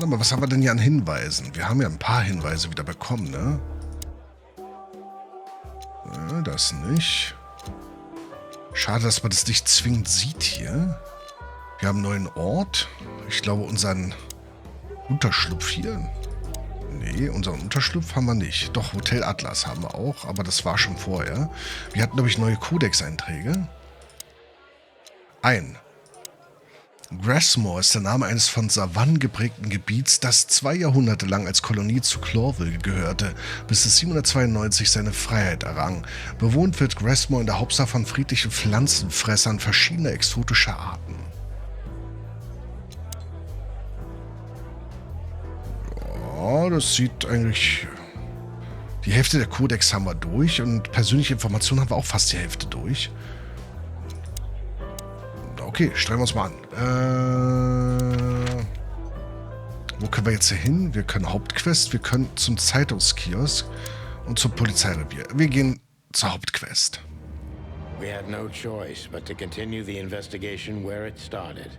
Warte mal, was haben wir denn hier an Hinweisen? Wir haben ja ein paar Hinweise wieder bekommen, ne? Das nicht. Schade, dass man das nicht zwingend sieht hier. Wir haben einen neuen Ort. Ich glaube, unseren Unterschlupf hier. Nee, unseren Unterschlupf haben wir nicht. Doch, Hotel Atlas haben wir auch, aber das war schon vorher. Wir hatten, glaube ich, neue Codex-Einträge. Grassmore ist der Name eines von Savannen geprägten Gebiets, das 2 Jahrhunderte lang als Kolonie zu Clorville gehörte, bis es 792 seine Freiheit errang. Bewohnt wird Grassmore in der Hauptsache von friedlichen Pflanzenfressern verschiedener exotischer Arten. Ja, das sieht eigentlich... Die Hälfte der Codex haben wir durch und persönliche Informationen haben wir auch fast die Hälfte durch. Okay, strengen wir uns mal an. Wo können wir jetzt hier hin? Wir können Hauptquest, wir können zum Zeitungskiosk und zum Polizeirevier. Wir gehen zur Hauptquest. We had no choice but to continue the investigation where it started.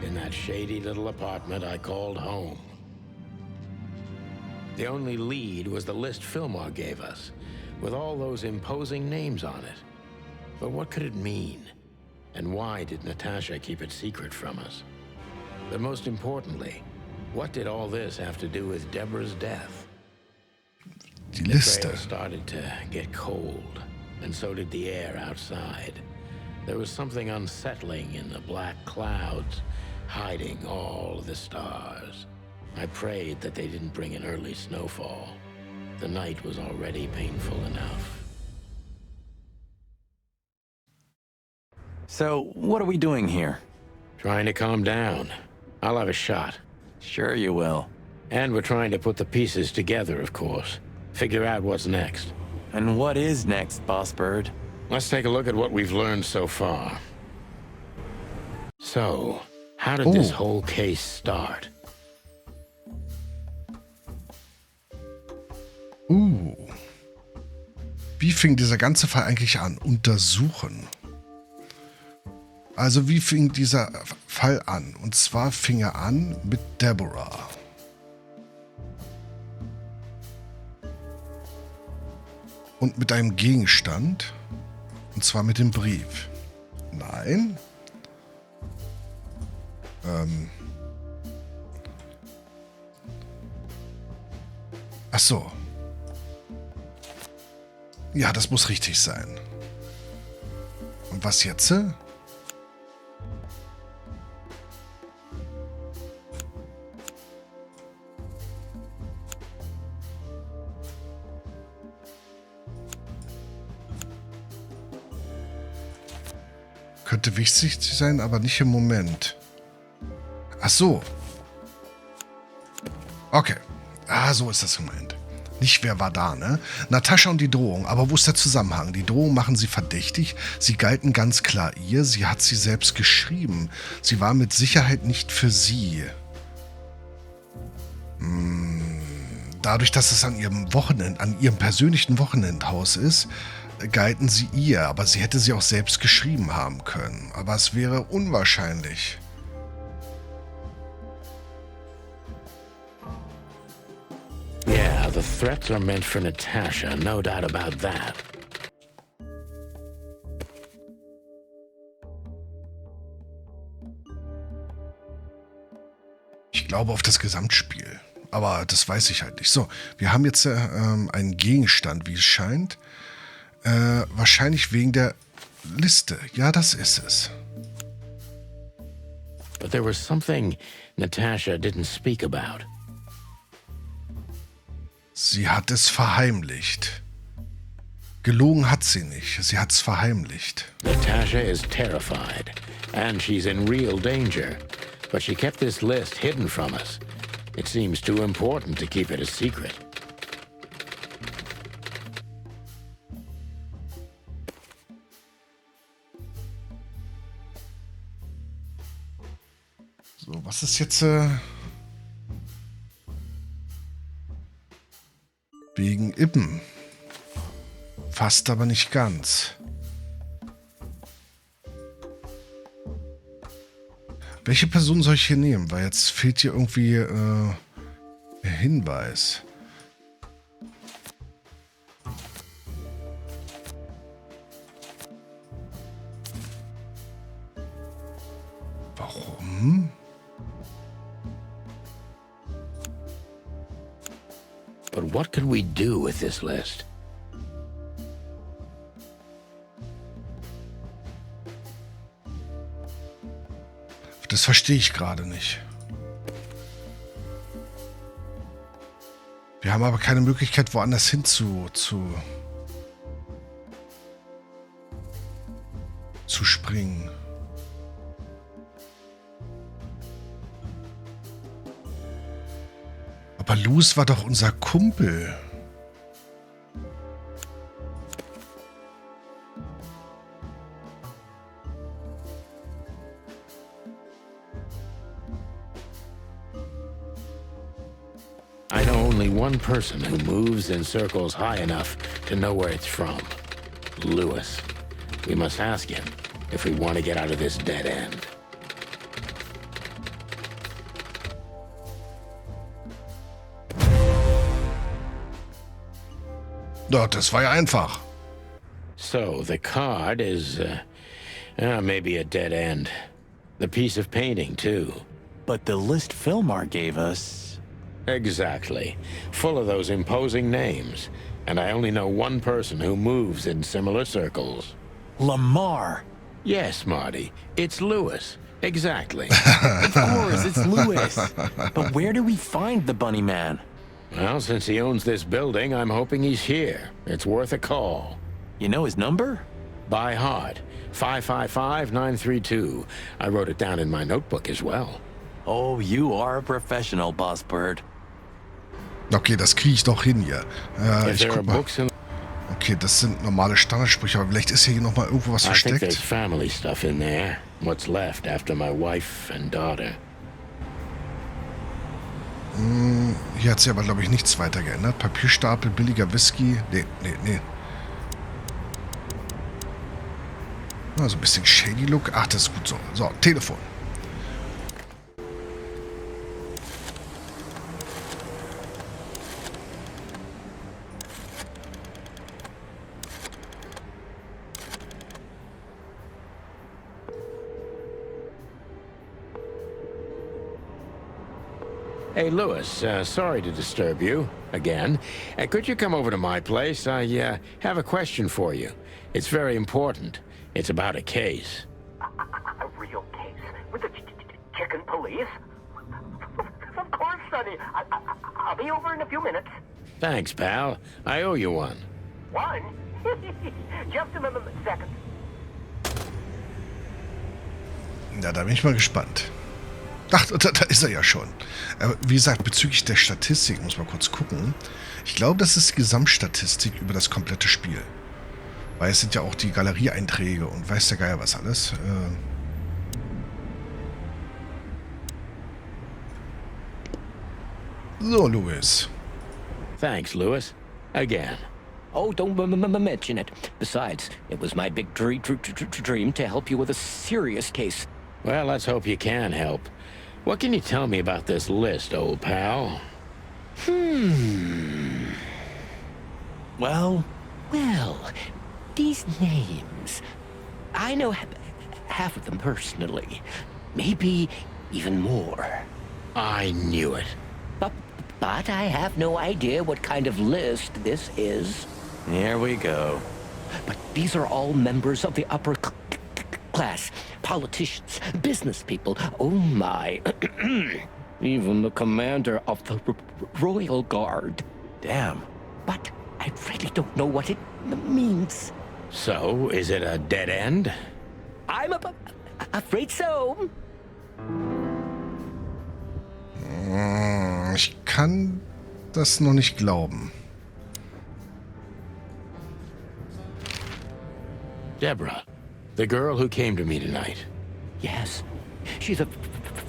In that shady little apartment I called home. The only lead was the list Film-Noir gave us, with all those imposing names on it. But what could it mean? And why did Natasha keep it secret from us? But most importantly, what did all this have to do with Deborah's death? Die Liste. The trail started to get cold, and so did the air outside. There was something unsettling in the black clouds, hiding all the stars. I prayed that they didn't bring an early snowfall. The night was already painful enough. So, what are we doing here? Trying to calm down. I'll have a shot. Sure you will. And we're trying to put the pieces together, of course. Figure out what's next. And what is next, Boss Bird? Let's take a look at what we've learned so far. So, how did this whole case start? Wie fing dieser ganze Fall eigentlich an? Untersuchen. Also wie fing dieser Fall an? Und zwar fing er an mit Deborah. Und mit einem Gegenstand. Und zwar mit dem Brief. Nein. Ach so. Ja, das muss richtig sein. Und was jetzt? Könnte wichtig sein, aber nicht im Moment. Ach so. Okay. Ah, so ist das gemeint. Nicht, wer war da, ne? Natascha und die Drohung. Aber wo ist der Zusammenhang? Die Drohung machen sie verdächtig. Sie galten ganz klar ihr. Sie hat sie selbst geschrieben. Sie war mit Sicherheit nicht für sie. Dadurch, dass es an ihrem persönlichen Wochenendhaus ist, galten sie ihr. Aber sie hätte sie auch selbst geschrieben haben können. Aber es wäre unwahrscheinlich. Yeah, the threats are meant for Natasha, no doubt about that. Ich glaube auf das Gesamtspiel. Aber das weiß ich halt nicht. So, wir haben jetzt einen Gegenstand, wie es scheint. Wahrscheinlich wegen der Liste. Ja, das ist es. But there was something Natasha didn't speak about. Sie hat es verheimlicht. Gelogen hat sie nicht. Sie hat es verheimlicht. Natasha is terrified, and she's in real danger. But she kept this list hidden from us. It seems too important to keep it a secret. So, was ist jetzt... Wegen Ippen. Fast, aber nicht ganz. Welche Person soll ich hier nehmen? Weil jetzt fehlt hier irgendwie der Hinweis. Warum? But what could we do with this list? Das verstehe ich gerade nicht. Wir haben aber keine Möglichkeit, woanders hin zu springen. Aber Luz war doch unser Kumpel. I know only one person who moves in circles high enough to know where it's from. Lewis. We must ask him if we want to get out of this dead end. Doch, das war ja einfach. So, the card is, maybe a dead end. The piece of painting, too. But the list Film-Noir gave us... Exactly. Full of those imposing names. And I only know one person who moves in similar circles. Lamar! Yes, Marty. It's Lewis. Exactly. Of course, it's Lewis. But where do we find the bunny man? Well, since he owns this building, I'm hoping he's here. It's worth a call. You know his number? By heart. 555-932. I wrote it down in my notebook as well. Oh, you are a professional, Boss Bird. Okay, das kriege ich doch hin hier. If Ich there are guck mal. books in... Okay, das sind normale Standardsprüche, aber vielleicht ist hier noch mal irgendwo was I think there's versteckt. family stuff in there. What's left after my wife and daughter. Hier hat sich aber, glaube ich, nichts weiter geändert. Papierstapel, billiger Whisky. Nee. Also ein bisschen shady Look. Ach, das ist gut so. So, Telefon. Hey, Lewis, sorry to disturb you again. Could you come over to my place? I have a question for you. It's very important. It's about a case. A real case? With the chicken police? Of course, Sonny. I'll be over in a few minutes. Thanks, pal. I owe you one. One? Just a second. Ja, da bin ich mal gespannt. Ach, da ist er ja schon. Aber wie gesagt, bezüglich der Statistik, muss man kurz gucken. Ich glaube, das ist die Gesamtstatistik über das komplette Spiel. Weil es sind ja auch die Galerieeinträge und weiß der Geier was alles. So, Louis. Thanks, Lewis. Again. Oh, don't mention it. Besides, it was my big dream to help you with a serious case. Well, let's hope you can help. What can you tell me about this list, old pal? Well, These names, I know half of them personally. Maybe even more. I knew it. But I have no idea what kind of list this is. here we go. But these are all members of the upper class, politicians, business people. Oh my. Even the commander of the Royal Guard. Damn. But I really don't know what it means. So, is it a dead end? I'm afraid so. Ich kann das noch nicht glauben. Deborah, the girl who came to me tonight. Yes, she's a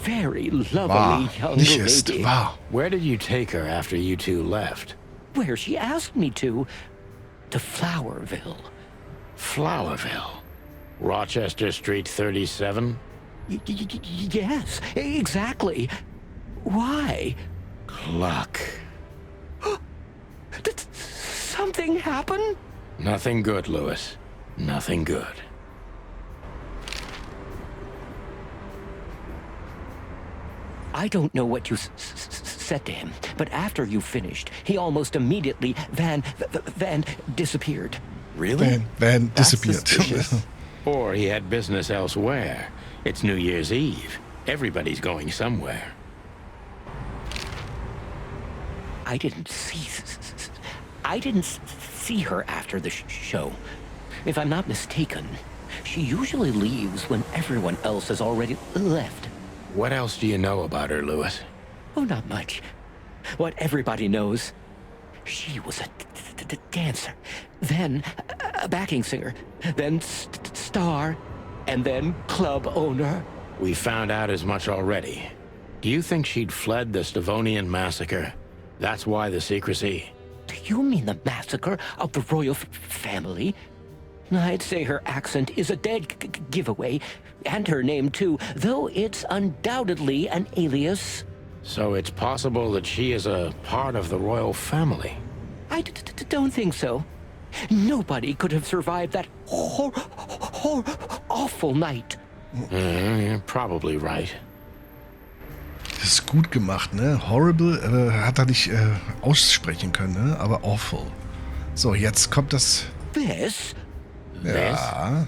very lovely Wahr. young Nicht ist lady. wahr. Where did you take her after you two left? Where she asked me to Flowerville. Flowerville. Rochester Street 37? Yes, exactly. Why? Luck. Did something happen? Nothing good, Lewis. Nothing good. I don't know what you said to him, but after you finished, he almost immediately Van disappeared. Really? Van That's disappeared. suspicious. Or he had business elsewhere. It's New Year's Eve. Everybody's going somewhere. I didn't see her after the show. If I'm not mistaken, she usually leaves when everyone else has already left. What else do you know about her, Lewis? Oh, not much. What everybody knows. She was a dancer, then a backing singer, then star, and then club owner. We found out as much already. Do you think she'd fled the Stavonian massacre? That's why the secrecy? Do you mean the massacre of the royal family? I'd say her accent is a dead giveaway, and her name too, though it's undoubtedly an alias. So it's possible that she is a part of the royal family? I don't think so. Nobody could have survived that awful night. You're probably right. Das ist gut gemacht, ne? Horrible hat er nicht aussprechen können, ne? Aber awful. So, jetzt kommt das... This? Ja.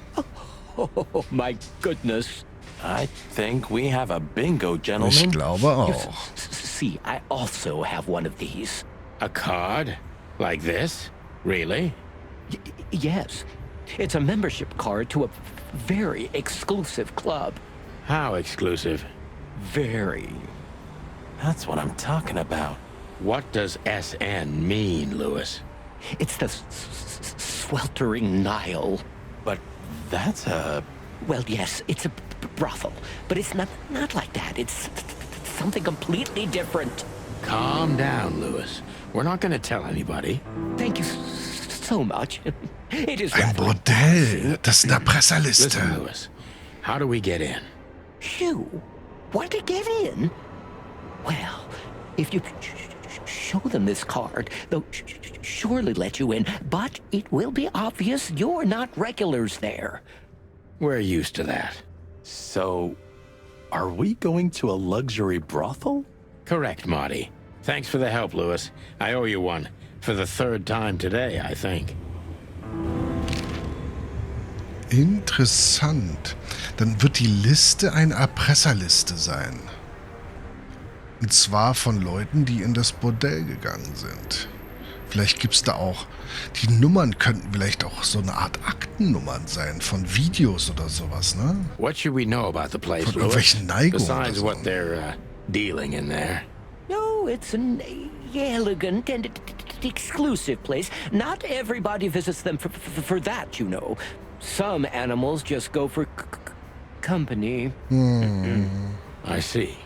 Oh, my goodness. I think we have a bingo, Ich gentlemen. glaube You auch. see, I also have one of these. A card? Like this? Really? Yes. It's a membership card to a very exclusive club. How exclusive? Very. That's what I'm talking about. What does SN mean, Lewis? It's the sweltering Nile. But that's a... Well, yes, it's a brothel, but it's not like that. It's something completely different. Calm down, Lewis. We're not going to tell anybody. Thank you so much. It is Ein rather Bordell. Das ist eine Presserliste. Listen, Lewis. How do we get in? Phew. What to get in? Well, if you show them this card, they'll surely let you in, but it will be obvious you're not regulars there. We're used to that. So, are we going to a luxury brothel? Correct, Marty. Thanks for the help, Lewis. I owe you one. For the third time today, I think. Interessant. Dann wird die Liste eine Erpresserliste sein. Und zwar von Leuten, die in das Bordell gegangen sind. Vielleicht gibt es da auch... Die Nummern könnten vielleicht auch so eine Art Aktennummern sein, von Videos oder sowas, ne? What should we know about the place, Von Lewis? irgendwelchen Neigungen oder Besides so. what they're dealing in there. No, it's an elegant and exclusive place. Not everybody visits them for that, you know. Some animals just go for company. I see.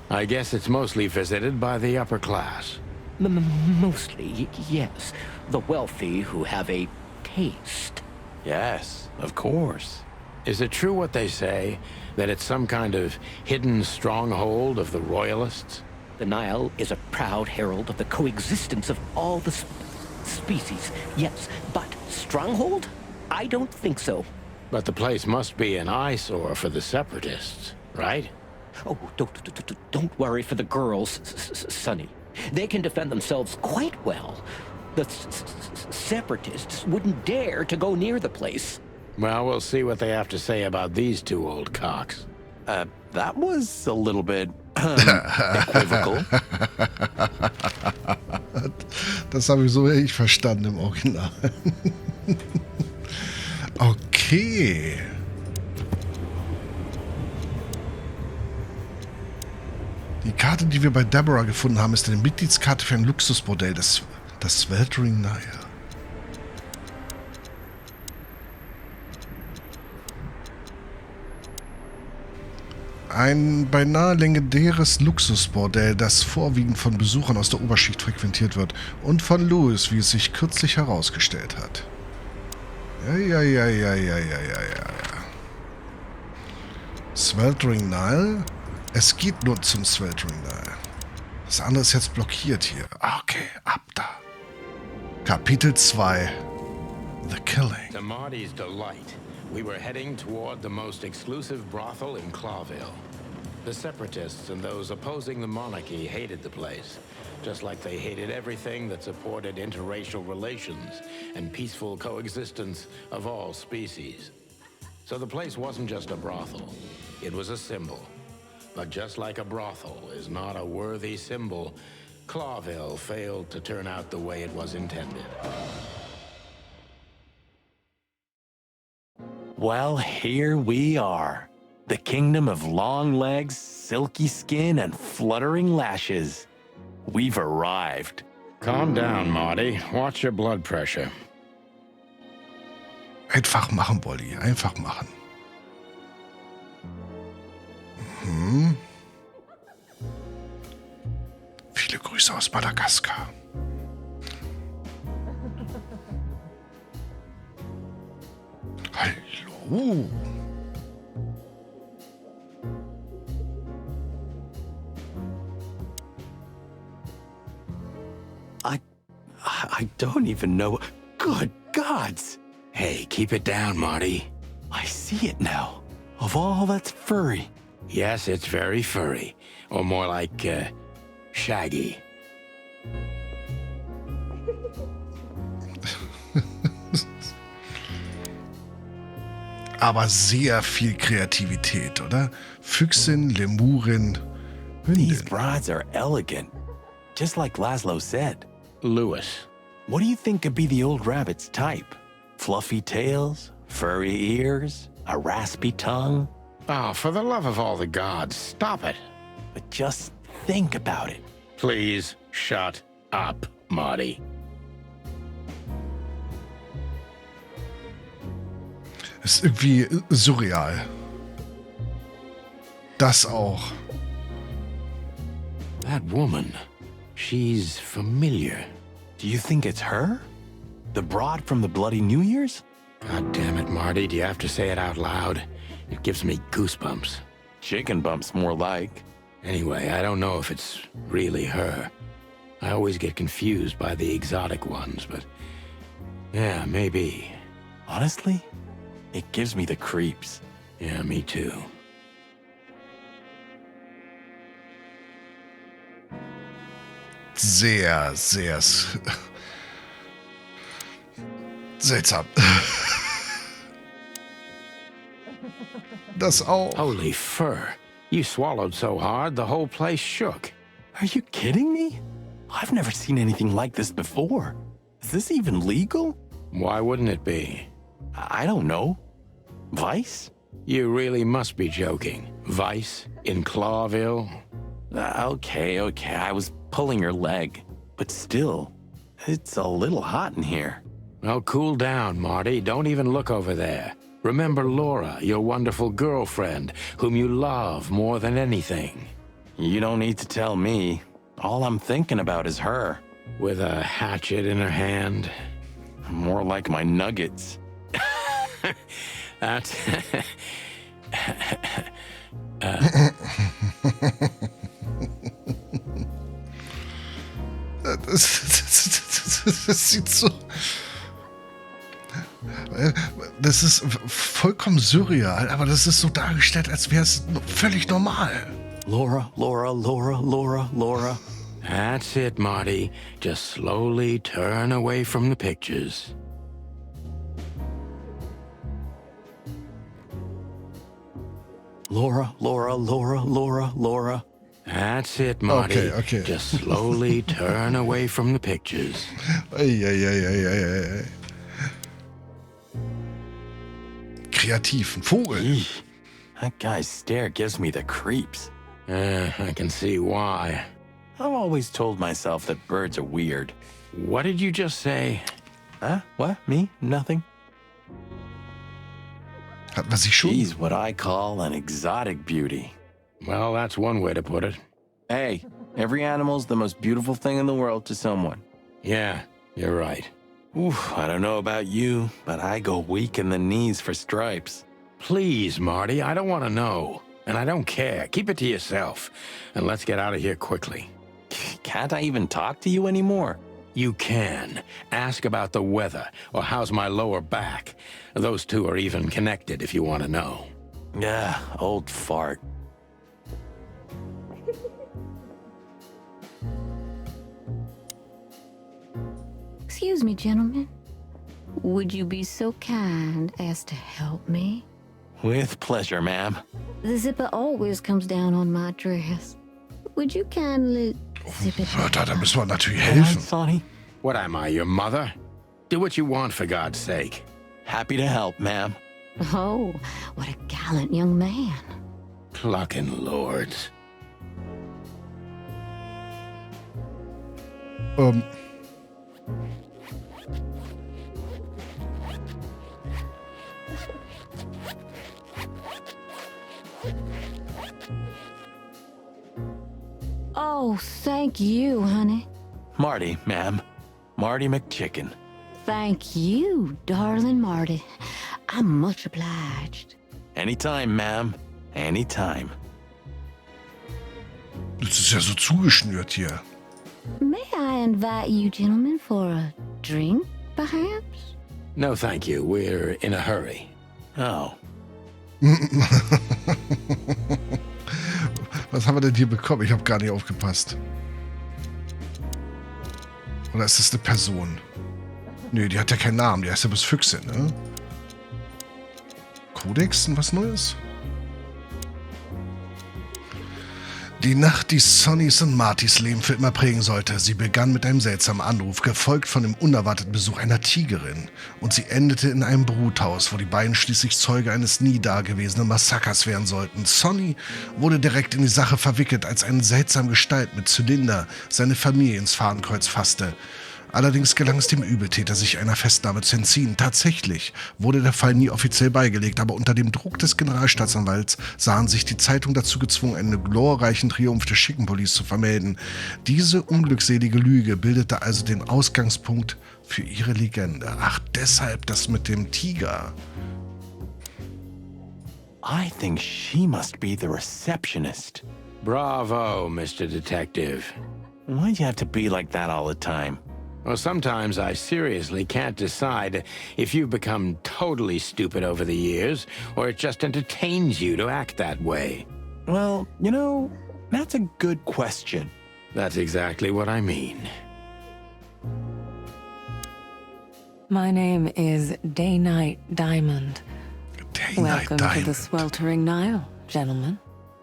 I guess it's mostly visited by the upper class. Mostly, yes. The wealthy who have a taste. Yes, of course. Is it true what they say, that it's some kind of hidden stronghold of the royalists? The Nile is a proud herald of the coexistence of all the species, yes. But stronghold? I don't think so. But the place must be an eyesore for the separatists, right? Oh, don't worry for the girls, Sonny. They can defend themselves quite well. The separatists wouldn't dare to go near the place. Well, we'll see what they have to say about these two old cocks. That was a little bit equivocal. Das habe ich so nicht verstanden im Original. Okay. Die Karte, die wir bei Deborah gefunden haben, ist eine Mitgliedskarte für ein Luxusbordell, das Sweltering Nile. Ein beinahe legendäres Luxusbordell, das vorwiegend von Besuchern aus der Oberschicht frequentiert wird und von Louis, wie es sich kürzlich herausgestellt hat. Ja. Sweltering Nile. Es geht nur zum Sweltering Nile. Das andere ist jetzt blockiert hier. Okay, ab da. Kapitel 2. The Killing. To Marty's delight, we were heading toward the most exclusive brothel in Clawville. The separatists and those opposing the monarchy hated the place, just like they hated everything that supported interracial relations and peaceful coexistence of all species. So the place wasn't just a brothel, it was a symbol. But just like a brothel is not a worthy symbol, Clawville failed to turn out the way it was intended. Well, here we are. The kingdom of long legs, silky skin, and fluttering lashes. We've arrived. Calm down, Marty. Watch your blood pressure. Einfach machen, Bolli. Einfach machen. Mhm. Viele Grüße aus Madagaskar. Hallo. I don't even know. Good gods! Hey, keep it down, Marty. I see it now. Of all that's furry. Yes, it's very furry. Or more like, shaggy. Aber sehr viel Kreativität, oder? Füchsin, Lemurin, These Hündin. brides are elegant. Just like Laszlo said. Lewis. What do you think could be the old rabbit's type? Fluffy tails? Furry ears? A raspy tongue? Oh, for the love of all the gods, stop it. But just think about it. Please shut up, Marty. Ist irgendwie surreal. Das auch. That woman, she's familiar. Do you think it's her? The broad from the Bloody New Year's? God damn it, Marty, do you have to say it out loud? It gives me goosebumps. Chicken bumps, more like. Anyway, I don't know if it's really her. I always get confused by the exotic ones, but yeah, maybe. Honestly, it gives me the creeps. Yeah, me too. Sehr, sehr seltsam. Das auch. Holy fur. You swallowed so hard, the whole place shook. Are you kidding me? I've never seen anything like this before. Is this even legal? Why wouldn't it be? I don't know. Vice? You really must be joking. Vice in Clawville? Okay, I was pulling your leg. But still, it's a little hot in here. Oh, cool down, Marty. Don't even look over there. Remember Laura, your wonderful girlfriend, whom you love more than anything. You don't need to tell me. All I'm thinking about is her. With a hatchet in her hand. More like my nuggets. That's... Das sieht so... Das ist vollkommen surreal, aber das ist so dargestellt, als wäre es völlig normal. Laura. That's it, Marty. Just slowly turn away from the pictures. Laura. That's it, Marty. Okay. Just slowly turn away from the pictures. Ei. Kreativ, ein Vogel. Eesh. That guy's stare gives me the creeps. I can see why. I've always told myself that birds are weird. What did you just say? Huh? What? Me? Nothing? Hat man sich schon... She's what I call an exotic beauty. Well, that's one way to put it. Hey, every animal's the most beautiful thing in the world to someone. Yeah, you're right. Oof, I don't know about you, but I go weak in the knees for stripes. Please, Marty, I don't want to know. And I don't care. Keep it to yourself. And let's get out of here quickly. Can't I even talk to you anymore? You can. Ask about the weather, or how's my lower back. Those two are even connected if you want to know. Yeah, old fart. Excuse me, gentlemen. Would you be so kind as to help me? With pleasure, ma'am. The zipper always comes down on my dress. Would you kindly zip it Ja, da müssen wir natürlich Hi, helfen. Sonny. What am I, your mother? Do what you want, for God's sake. Happy to help, ma'am. Oh, what a gallant young man. Clucking lords. Oh, thank you, honey. Marty, ma'am. Marty McChicken. Thank you, darling Marty. I'm much obliged. Anytime, ma'am. Anytime. Das ist ja so zugeschnürt hier. May I invite you gentlemen for a drink, perhaps? No, thank you. We're in a hurry. Oh. Was haben wir denn hier bekommen? Ich habe gar nicht aufgepasst. Oder ist das eine Person? Nö, die hat ja keinen Namen. Die heißt ja bis Füchse, ne? Kodex? Was Neues? Die Nacht, die Sonnys und Martys Leben für immer prägen sollte. Sie begann mit einem seltsamen Anruf, gefolgt von dem unerwarteten Besuch einer Tigerin. Und sie endete in einem Bruthaus, wo die beiden schließlich Zeuge eines nie dagewesenen Massakers werden sollten. Sonny wurde direkt in die Sache verwickelt, als eine seltsame Gestalt mit Zylinder seine Familie ins Fadenkreuz fasste. Allerdings gelang es dem Übeltäter, sich einer Festnahme zu entziehen. Tatsächlich wurde der Fall nie offiziell beigelegt, aber unter dem Druck des Generalstaatsanwalts sahen sich die Zeitungen dazu gezwungen, einen glorreichen Triumph der Schickenpolice zu vermelden. Diese unglückselige Lüge bildete also den Ausgangspunkt für ihre Legende. Ach, deshalb das mit dem Tiger. I think she must be the receptionist. Bravo, Mr. Detective. Why'd you have to be like that all the time? Well, sometimes I seriously can't decide if you've become totally stupid over the years, or it just entertains you to act that way. Well, you know, that's a good question. That's exactly what I mean. My name is Day-Night Diamond. Welcome to the sweltering Nile, gentlemen.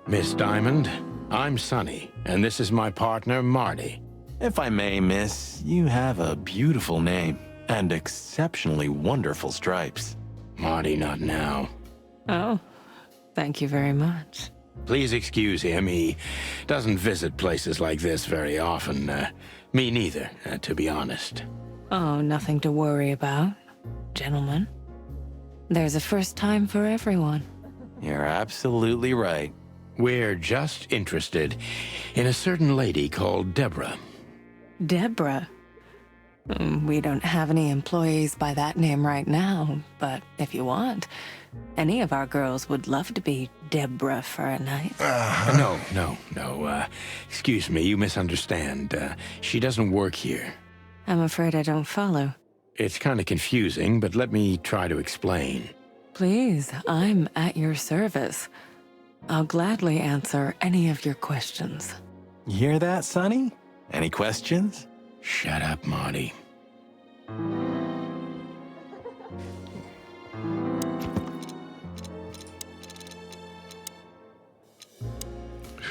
Miss Diamond, I'm Sonny, and this is my partner, Marty. If I may, miss, you have a beautiful name and exceptionally wonderful stripes. Marty, not now. Oh, thank you very much. Please excuse him. He doesn't visit places like this very often. Me neither, to be honest. Oh, nothing to worry about, gentlemen. There's a first time for everyone. You're absolutely right. We're just interested in a certain lady called Deborah. Deborah. We don't have any employees by that name right now, but if you want, any of our girls would love to be Deborah for a night. No. Excuse me, you misunderstand. She doesn't work here. I'm afraid I don't follow. It's kind of confusing, but let me try to explain. Please, I'm at your service. I'll gladly answer any of your questions. You hear that, Sonny? Any questions? Shut up, Marty.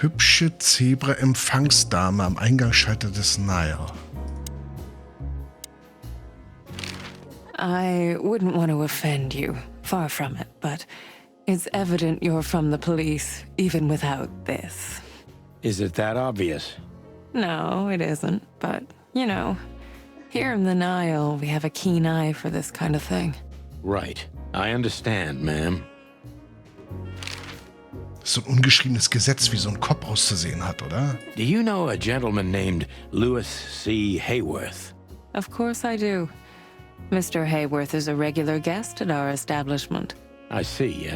Hübsche Zebra-Empfangsdame am Eingangsschalter des Nile. I wouldn't want to offend you, far from it, but it's evident you're from the police, even without this. Is it that obvious? No, it isn't, but, you know, here in the Nile, we have a keen eye for this kind of thing. Right. I understand, ma'am. So ein ungeschriebenes Gesetz, wie so ein Kopf auszusehen hat, oder? Do you know a gentleman named Louis C. Hayworth? Of course I do. Mr. Hayworth is a regular guest at our establishment. I see.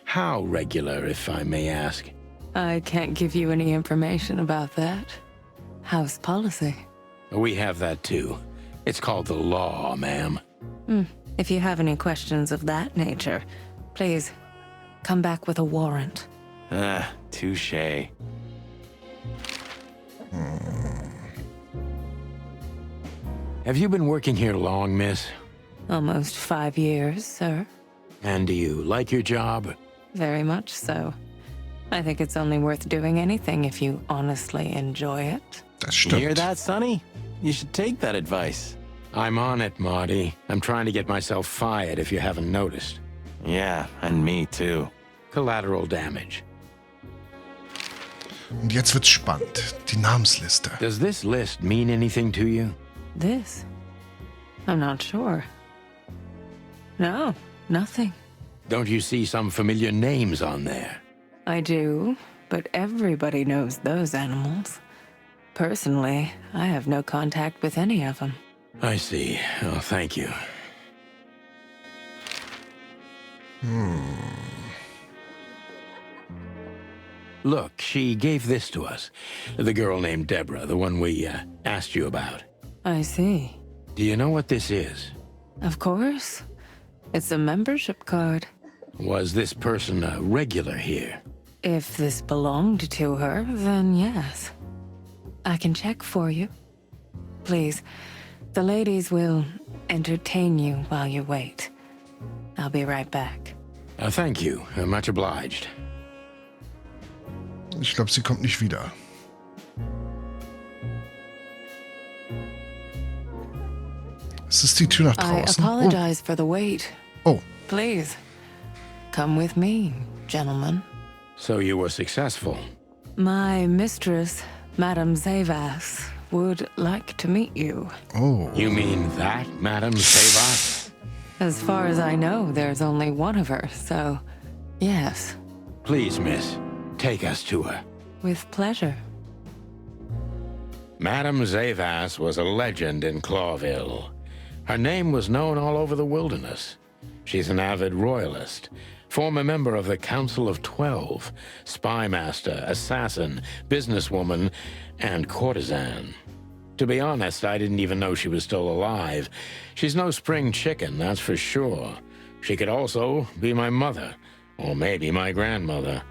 How regular, if I may ask? I can't give you any information about that. House policy. We have that too. It's called the law, ma'am. If you have any questions of that nature, please come back with a warrant. Touche. Have you been working here long, miss? Almost 5 years, sir. And do you like your job? Very much so. I think it's only worth doing anything if you honestly enjoy it. Das You stimmt. hear that, Sonny? You should take that advice. I'm on it, Marty. I'm trying to get myself fired if you haven't noticed. Yeah, and me too. Collateral damage. Und jetzt wird's spannend. Die Namensliste. Does this list mean anything to you? This? I'm not sure. No, nothing. Don't you see some familiar names on there? I do, but everybody knows those animals. Personally, I have no contact with any of them. I see. Oh, thank you. Look, she gave this to us. The girl named Deborah, the one we asked you about. I see. Do you know what this is? Of course. It's a membership card. Was this person a regular here? If this belonged to her, then yes. I can check for you. Please, the ladies will entertain you while you wait. I'll be right back. Thank you. Much obliged. Ich glaube, sie kommt nicht wieder. Es ist die Tür nach I draußen. apologize for the wait. Oh, Please, come with me, gentlemen. So you were successful. My mistress, Madame Zavas, would like to meet you. oh. You mean that, Madame Savas? As far as I know, there's only one of her, so yes, Please, miss, take us to her. with pleasure. Madame Zavas was a legend in Clawville. Her name was known all over the wilderness. She's an avid royalist, former member of the Council of 12, spymaster, assassin, businesswoman, and courtesan. To be honest, I didn't even know she was still alive. She's no spring chicken, that's for sure. She could also be my mother, or maybe my grandmother.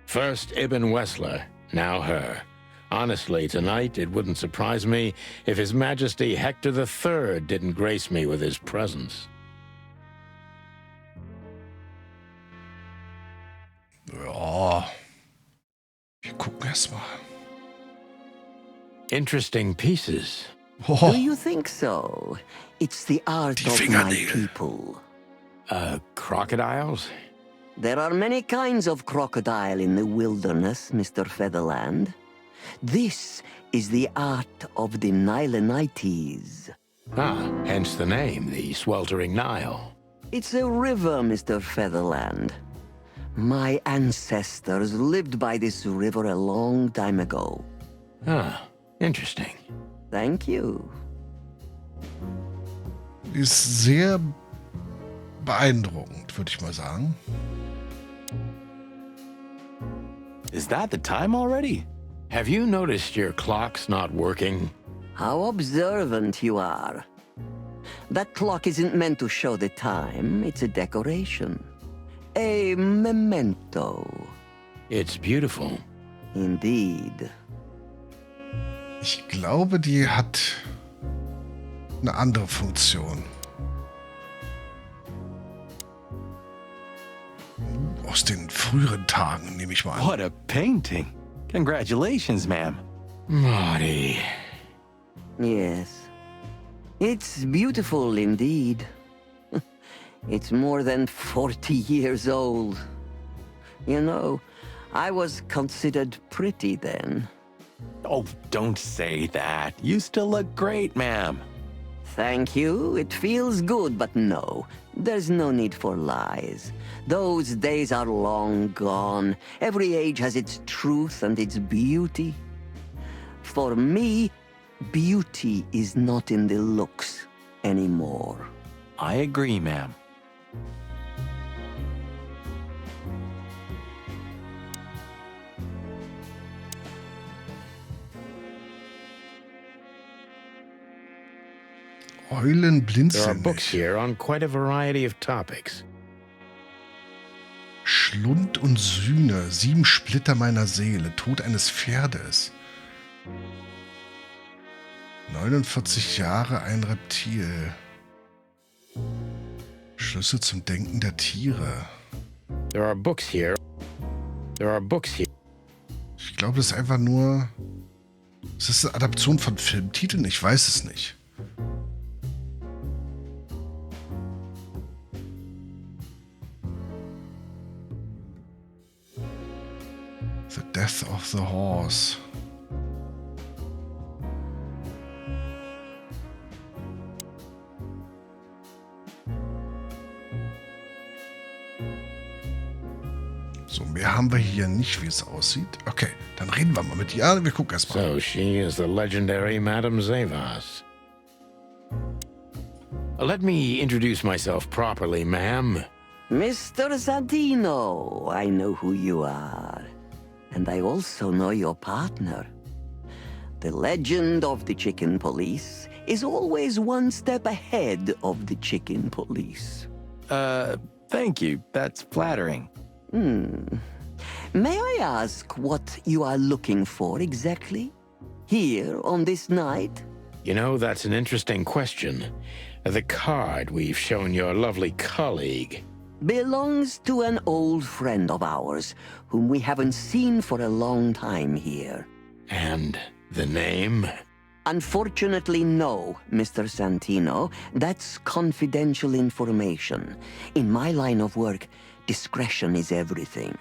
First Ibn Wessler, now her. Honestly, tonight it wouldn't surprise me if His Majesty Hector III didn't grace me with his presence. Ja. Wir gucken erst mal. Interesting pieces. Oh, Do you think so? It's the art Die of my Fingernägel. people. Crocodiles? There are many kinds of crocodile in the wilderness, Mr. Featherland. This is the art of the Nilenites. Ah, hence the name, the sweltering Nile. It's a river, Mr. Featherland. My ancestors lived by this river a long time ago. Ah, interesting. Thank you. ist sehr beeindruckend, würde ich mal sagen. Is that the time already? Have you noticed your clock's not working? How observant you are. That clock isn't meant to show the time, it's a decoration. A memento. It's beautiful. Indeed. Ich glaube, die hat eine andere Funktion. Aus den früheren Tagen, nehme ich mal an. What a painting. Congratulations, ma'am. Marty. Yes. It's beautiful indeed. It's more than 40 years old. You know, I was considered pretty then. Oh, don't say that. You still look great, ma'am. Thank you. It feels good, but no. There's no need for lies. Those days are long gone. Every age has its truth and its beauty. For me, beauty is not in the looks anymore. I agree, ma'am. Eulen There are blinzeln books nicht. here on quite a variety of topics. Schlund und Sühne, 7 Splitter meiner Seele, Tod eines Pferdes. 49 Jahre, ein Reptil. Schlüssel zum Denken der Tiere. There are books here. There are books here. Ich glaube, das ist einfach nur... Ist das eine Adaption von Filmtiteln? Ich weiß es nicht. The Death of the Horse. So, mehr haben wir hier nicht, wie es aussieht. Okay, dann reden wir mal mit ihr. Ja, wir gucken erst mal. So she is the legendary Madame Zavas. Let me introduce myself properly, ma'am. Mr. Santino, I know who you are. And I also know your partner. The legend of the chicken police is always one step ahead of the chicken police. Thank you. That's flattering. May I ask what you are looking for exactly? Here on this night? You know, that's an interesting question. The card we've shown your lovely colleague Belongs to an old friend of ours, whom we haven't seen for a long time here. and the name. Unfortunately, no, Mr. Santino. That's confidential information. In my line of work, discretion is everything.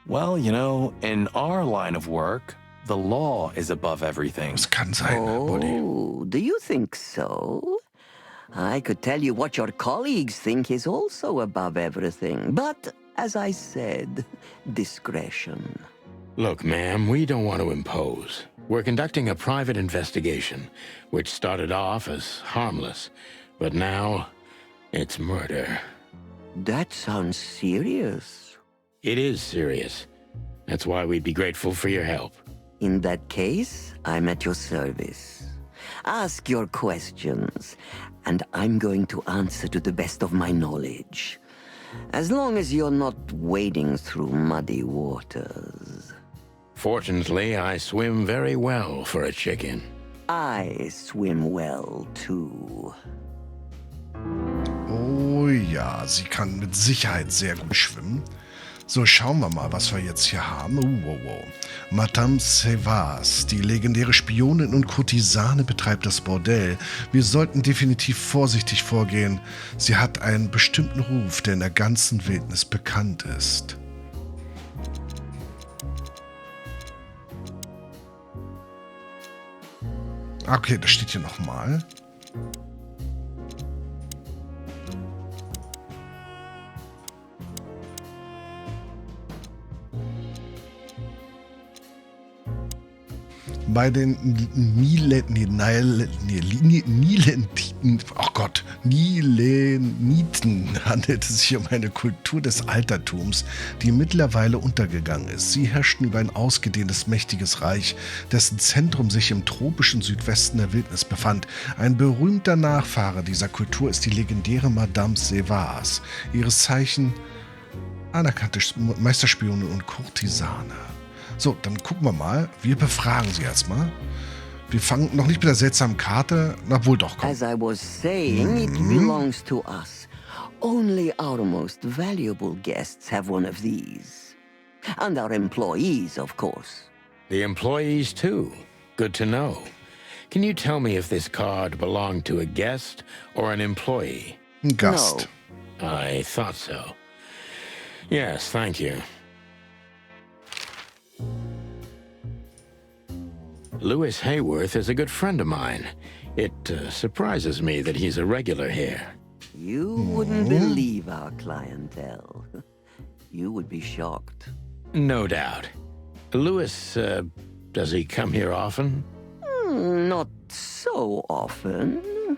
Well, you know, in our line of work, the law is above everything. Das kann sein, Buddy. Oh, do you think so? I could tell you what your colleagues think is also above everything. But, as I said, discretion. Look, ma'am, we don't want to impose. We're conducting a private investigation, which started off as harmless, but now it's murder. That sounds serious. It is serious. That's why we'd be grateful for your help. In that case, I'm at your service. Ask your questions, and I'm going to answer to the best of my knowledge. As long as you're not wading through muddy waters. Fortunately, I swim very well for a chicken. I swim well, too. Oh ja, sie kann mit Sicherheit sehr gut schwimmen. So, schauen wir mal, was wir jetzt hier haben. Wow. Madame Zavas, die legendäre Spionin und Kurtisane, betreibt das Bordell. Wir sollten definitiv vorsichtig vorgehen. Sie hat einen bestimmten Ruf, der in der ganzen Wildnis bekannt ist. Okay, das steht hier nochmal. Bei den Nileniten handelt es sich um eine Kultur des Altertums, die mittlerweile untergegangen ist. Sie herrschten über ein ausgedehntes, mächtiges Reich, dessen Zentrum sich im tropischen Südwesten der Wildnis befand. Ein berühmter Nachfahre dieser Kultur ist die legendäre Madame Zavas, ihres Zeichen anerkannte Meisterspionin und Kurtisane. So, dann gucken wir mal. Wir befragen sie erstmal. Wir fangen noch nicht mit der seltsamen Karte. Na wohl doch, komm. As I was saying, it belongs to us. Only our most valuable guests have one of these. And our employees, of course. The employees, too. Good to know. Can you tell me if this card belonged to a guest or an employee? Ein Gast. I thought so. Yes, thank you. Louis Hayworth is a good friend of mine. It surprises me that he's a regular here. You wouldn't believe our clientele. You would be shocked. No doubt. Louis, does he come here often? Not so often.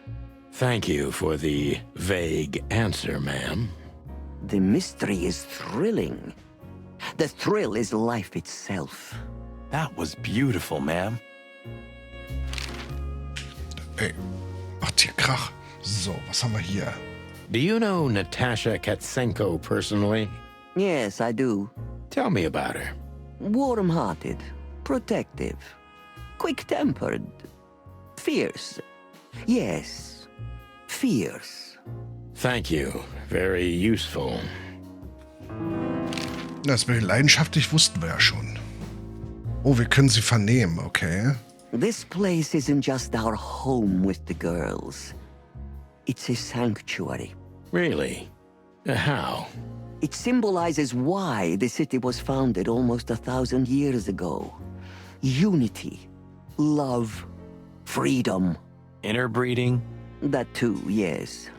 Thank you for the vague answer, ma'am. The mystery is thrilling. The thrill is life itself. That was beautiful, ma'am. Ey, macht hier Krach. So, was haben wir hier? Do you know Natasha Katsenko personally? Yes, I do. Tell me about her. Warm-hearted, protective, quick-tempered, fierce. Yes, fierce. Thank you. Very useful. Das mit leidenschaftlich wussten wir ja schon. Oh, wir können sie vernehmen, okay. This place isn't just our home with the girls. It's a sanctuary. Really? How? It symbolizes why the city was founded almost 1,000 years ago. Unity, love, freedom. Interbreeding? That too, yes.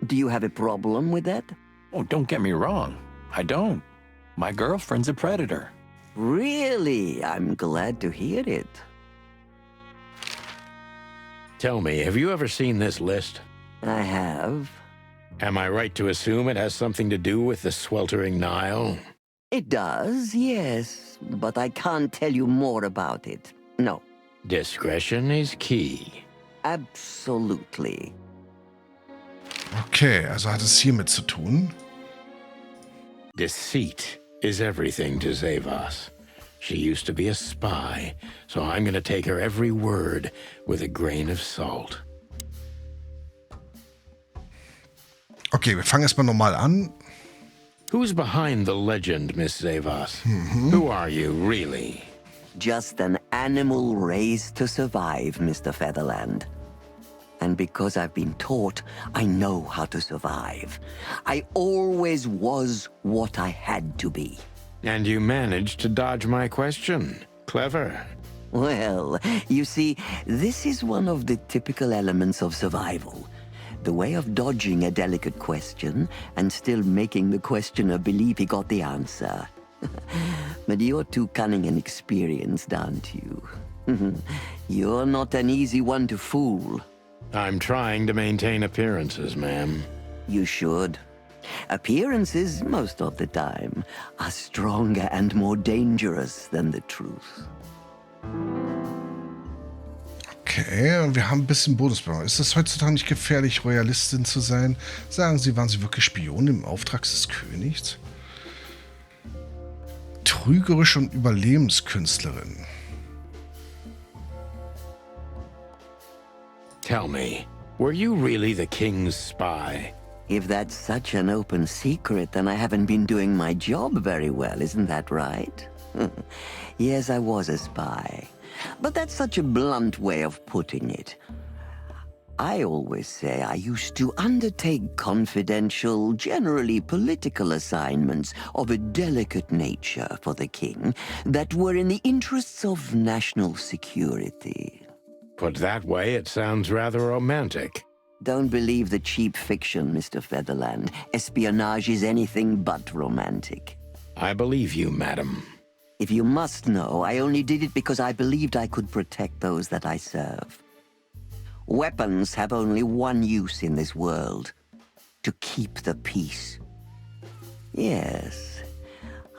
Do you have a problem with that? Oh, don't get me wrong. I don't. My girlfriend's a predator. Really? I'm glad to hear it. Tell me, have you ever seen this list? I have. Am I right to assume it has something to do with the sweltering Nile? It does, yes. But I can't tell you more about it. No. Discretion is key. Absolutely. Okay, also hat es hiermit zu tun. Deceit is everything to Zavas. She used to be a spy, so I'm gonna take her every word with a grain of salt. Okay, wir fangen erstmal normal an. Who's behind the legend, Miss Zavas? Who are you, really? Just an animal raised to survive, Mr. Featherland. And because I've been taught, I know how to survive. I always was what I had to be. And you managed to dodge my question. Clever. Well, you see, this is one of the typical elements of survival. The way of dodging a delicate question and still making the questioner believe he got the answer. But you're too cunning and experienced, aren't you? You're not an easy one to fool. I'm trying to maintain appearances, ma'am. You should. Appearances, most of the time, are stronger and more dangerous than the truth. Okay, und wir haben ein bisschen Bonusbelohnung. Ist es heutzutage nicht gefährlich, Royalistin zu sein? Sagen Sie, waren Sie wirklich Spion im Auftrag des Königs? Trügerisch und Überlebenskünstlerin. Tell me, were you really the king's spy? If that's such an open secret, then I haven't been doing my job very well, isn't that right? Yes, I was a spy. But that's such a blunt way of putting it. I always say I used to undertake confidential, generally political assignments of a delicate nature for the king that were in the interests of national security. Put that way, it sounds rather romantic. Don't believe the cheap fiction, Mr. Featherland. Espionage is anything but romantic. I believe you, madam. If you must know, I only did it because I believed I could protect those that I serve. Weapons have only one use in this world: to keep the peace. Yes,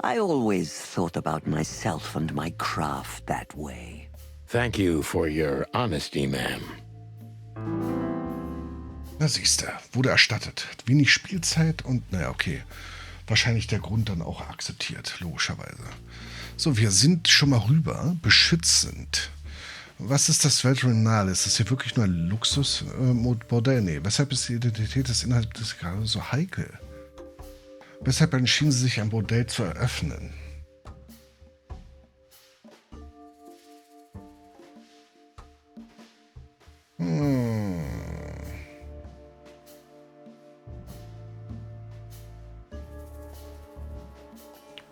I always thought about myself and my craft that way. Thank you for your honesty, ma'am. Na siehste, wurde erstattet. Hat wenig Spielzeit und, naja, okay. Wahrscheinlich der Grund dann auch akzeptiert, logischerweise. So, wir sind schon mal rüber. Beschützend. Was ist das Weltrenal? Ist das hier wirklich nur ein Luxusbordell? Nee, weshalb ist die Identität des Inhalts gerade so heikel? Weshalb entschieden sie sich, ein Bordell zu eröffnen?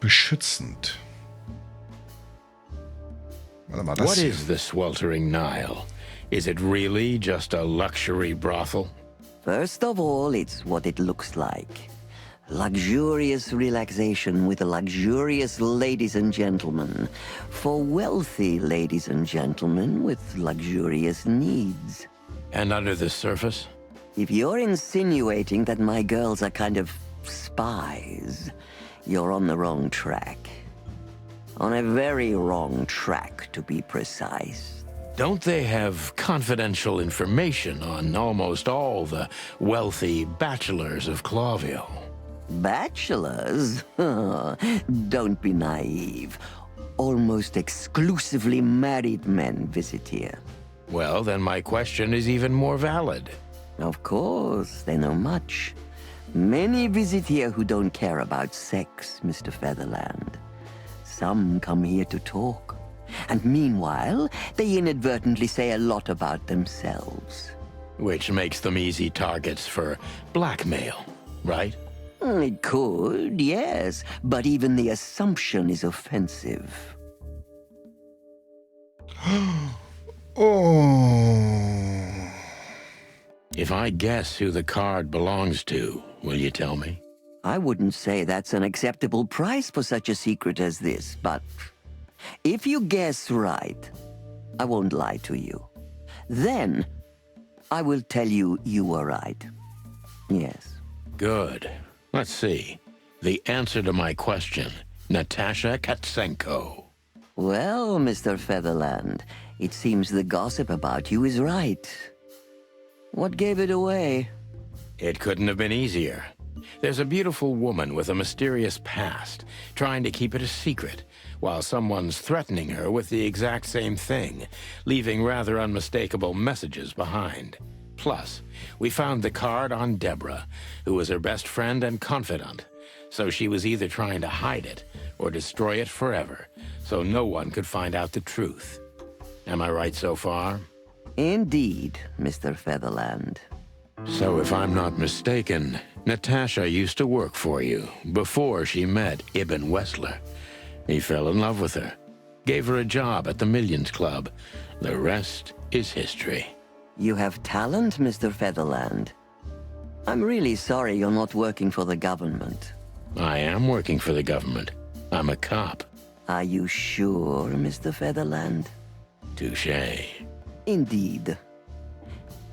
Beschützend. Warte mal, das What hier. is the sweltering Nile? Is it really just a luxury brothel? First of all, it's what it looks like. Luxurious relaxation with luxurious ladies and gentlemen. For wealthy ladies and gentlemen with luxurious needs. And under the surface? If you're insinuating that my girls are kind of spies, you're on the wrong track. On a very wrong track, to be precise. Don't they have confidential information on almost all the wealthy bachelors of Clawville? Bachelors? Don't be naive. Almost exclusively married men visit here. Well, then my question is even more valid. Of course, they know much. Many visit here who don't care about sex, Mr. Featherland. Some come here to talk. And meanwhile, they inadvertently say a lot about themselves. Which makes them easy targets for blackmail, right? It could, yes, but even the assumption is offensive. Oh. If I guess who the card belongs to, will you tell me? I wouldn't say that's an acceptable price for such a secret as this, but if you guess right, I won't lie to you. Then, I will tell you you were right. Yes. Good. Let's see. The answer to my question, Natasha Katsenko. Well, Mr. Featherland, it seems the gossip about you is right. What gave it away? It couldn't have been easier. There's a beautiful woman with a mysterious past, trying to keep it a secret, while someone's threatening her with the exact same thing, leaving rather unmistakable messages behind. Plus, we found the card on Deborah, who was her best friend and confidant, so she was either trying to hide it or destroy it forever, so no one could find out the truth. Am I right so far? Indeed, Mr. Featherland. So if I'm not mistaken, Natasha used to work for you before she met Ibn Wessler. He fell in love with her, gave her a job at the Millions Club. The rest is history. You have talent, Mr. Featherland. I'm really sorry you're not working for the government. I am working for the government. I'm a cop. Are you sure, Mr. Featherland? Touché. Indeed.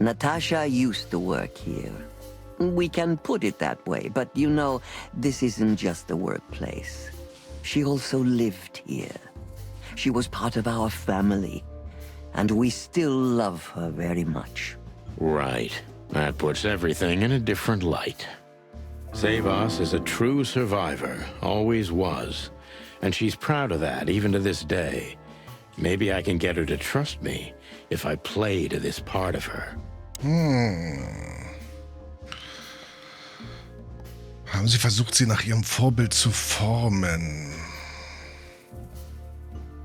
Natasha used to work here. We can put it that way, but you know, this isn't just a workplace. She also lived here. She was part of our family, and we still love her very much. Right. That puts everything in a different light. Savas is a true survivor, always was. And she's proud of that, even to this day. Maybe I can get her to trust me if I play to this part of her. Haben Sie versucht, sie nach ihrem Vorbild zu formen?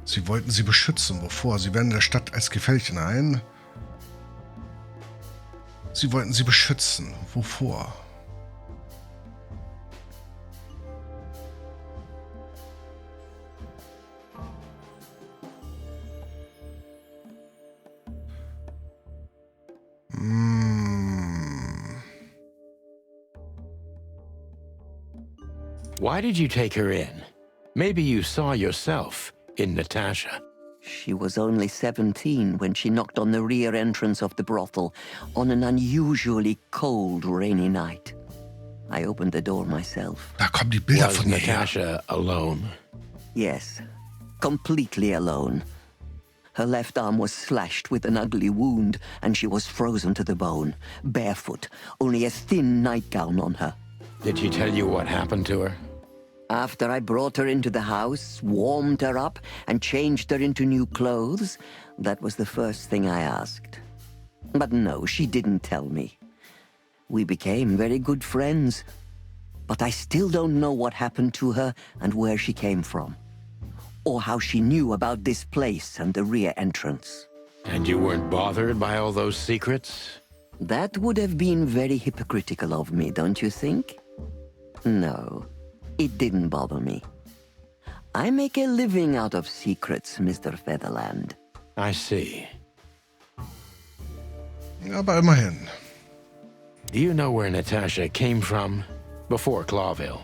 Sie wollten sie beschützen. Wovor? Sie werden der Stadt als gefährlich. Nein. Sie wollten sie beschützen. Wovor? Why did you take her in? Maybe you saw yourself in Natasha. She was only 17 when she knocked on the rear entrance of the brothel on an unusually cold, rainy night. I opened the door myself. Da kommen die Bilder Was von ihr her. Natasha alone? Yes, completely alone. Her left arm was slashed with an ugly wound, and she was frozen to the bone, barefoot, only a thin nightgown on her. Did she tell you what happened to her? After I brought her into the house, warmed her up, and changed her into new clothes, that was the first thing I asked. But no, she didn't tell me. We became very good friends, but I still don't know what happened to her and where she came from, or how she knew about this place and the rear entrance. And you weren't bothered by all those secrets? That would have been very hypocritical of me, don't you think? No. It didn't bother me. I make a living out of secrets, Mr. Featherland. I see. Aber immerhin. Do you know where Natasha came from before Clawville?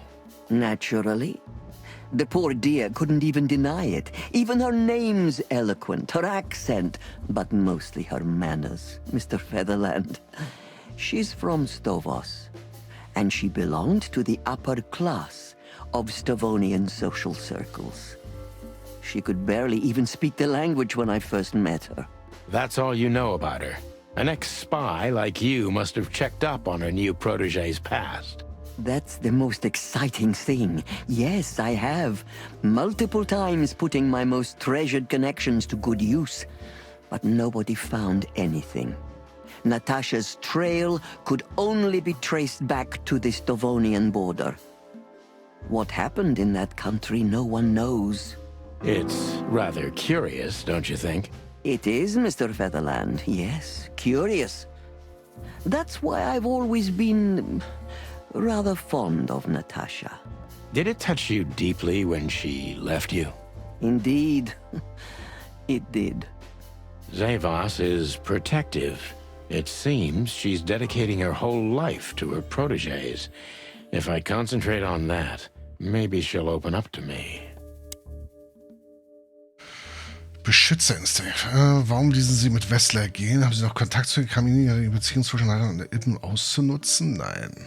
Naturally. The poor dear couldn't even deny it. Even her name's eloquent, her accent, but mostly her manners, Mr. Featherland. She's from Stovos, and she belonged to the upper class of Stavonian social circles. She could barely even speak the language when I first met her. That's all you know about her. An ex-spy like you must have checked up on her new protege's past. That's the most exciting thing. Yes, I have. Multiple times putting my most treasured connections to good use. But nobody found anything. Natasha's trail could only be traced back to the Stovonian border. What happened in that country, no one knows. It's rather curious, don't you think? It is, Mr. Featherland. Yes, curious. That's why I've always been rather fond of Natasha. Did it touch you deeply when she left you? Indeed, it did. Zavas is protective. It seems she's dedicating her whole life to her proteges. If I concentrate on that, maybe she'll open up to me. Beschützerinstinkt. Warum ließen Sie mit Wessler gehen? Haben Sie noch Kontakt zu Kamini, die Beziehung zwischen Leiter und Ippen auszunutzen? Nein.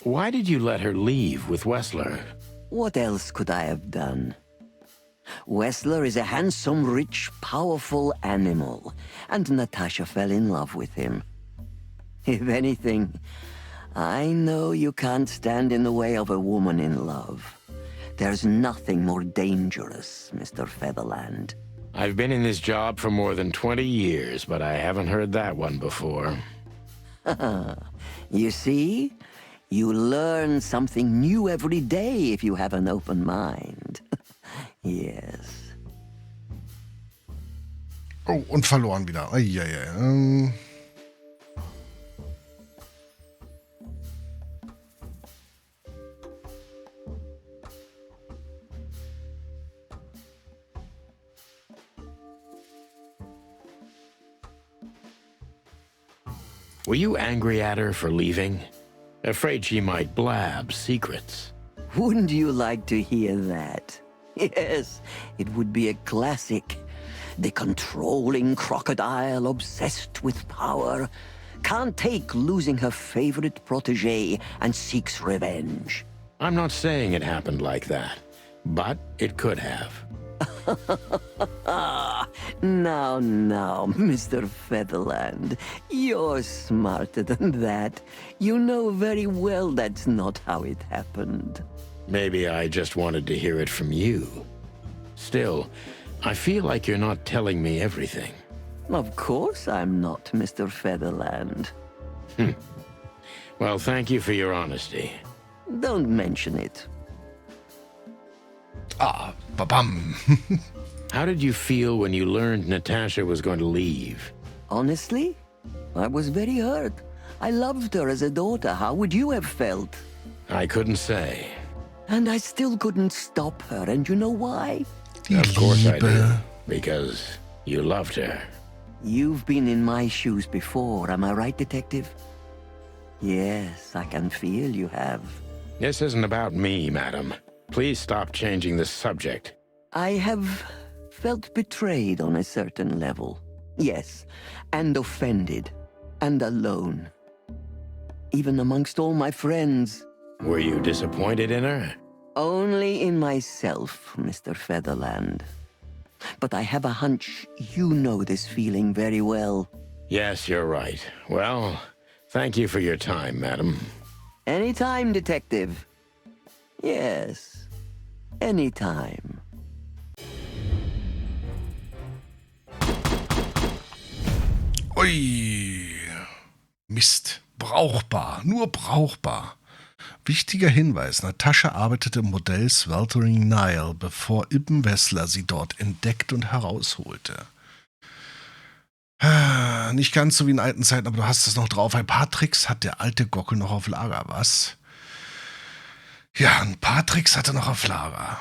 Why did you let her leave with Wessler? What else could I have done? Wessler is a handsome, rich, powerful animal, and Natasha fell in love with him. If anything, I know you can't stand in the way of a woman in love. There's nothing more dangerous, Mr. Featherland. I've been in this job for more than 20 years, but I haven't heard that one before. You see? You learn something new every day if you have an open mind. Yes. Oh, und verloren wieder. Eieiei. Were you angry at her for leaving? Afraid she might blab secrets. Wouldn't you like to hear that? Yes, it would be a classic. The controlling crocodile obsessed with power can't take losing her favorite protege and seeks revenge. I'm not saying it happened like that, but it could have. Now, Mr. Featherland, you're smarter than that. You know very well that's not how it happened. Maybe I just wanted to hear it from you. Still, I feel like you're not telling me everything. Of course I'm not, Mr. Featherland. Well, thank you for your honesty. Don't mention it. Ah, babam. How did you feel when you learned Natasha was going to leave? Honestly, I was very hurt. I loved her as a daughter. How would you have felt? I couldn't say. And I still couldn't stop her, and you know why? Of course I do. Because you loved her. You've been in my shoes before, am I right, Detective? Yes, I can feel you have. This isn't about me, madam. Please stop changing the subject. I have felt betrayed on a certain level. Yes, and offended, and alone. Even amongst all my friends. Were you disappointed in her? Only in myself, Mr. Featherland. But I have a hunch you know this feeling very well. Yes, you're right. Well, thank you for your time, madam. Anytime, Detective. Yes, anytime. Ui. Mist. Brauchbar. Nur brauchbar. Wichtiger Hinweis. Natascha arbeitete im Modell Sweltering Nile, bevor Ibn Wessler sie dort entdeckt und herausholte. Nicht ganz so wie in alten Zeiten, aber du hast es noch drauf. Ein paar Tricks hat der alte Gockel noch auf Lager, was? Ja, ein paar Tricks hat er noch auf Lager.